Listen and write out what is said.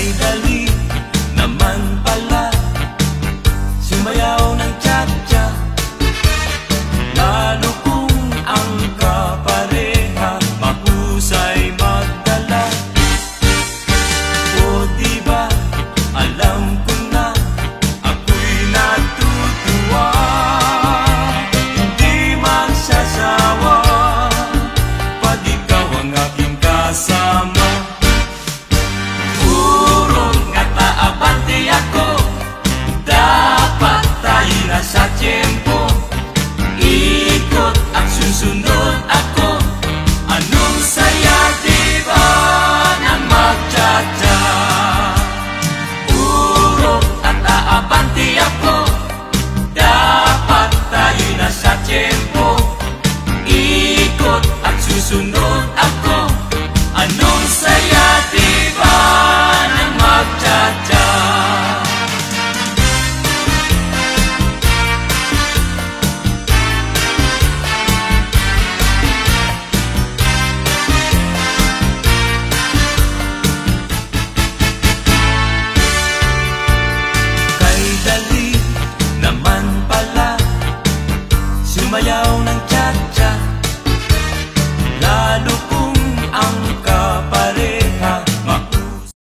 Kay dali naman pala sumayaw ng cha-cha, lalo kung ang kapareha mahusay magdala. O diba alam ko na ako'y natutuwa, hindi magsasawa pag ikaw ang aking kasama. Sa tiyempo, ikot at susunod ako. Anong saya, diba, ng mag-cha-cha? Urong at aabanti ako, dapat tayo na sa tiyempo. Ikot at susunod ako. Anong saya, diba, ng mag-cha-cha? Sumayaw ng cha-cha, lalo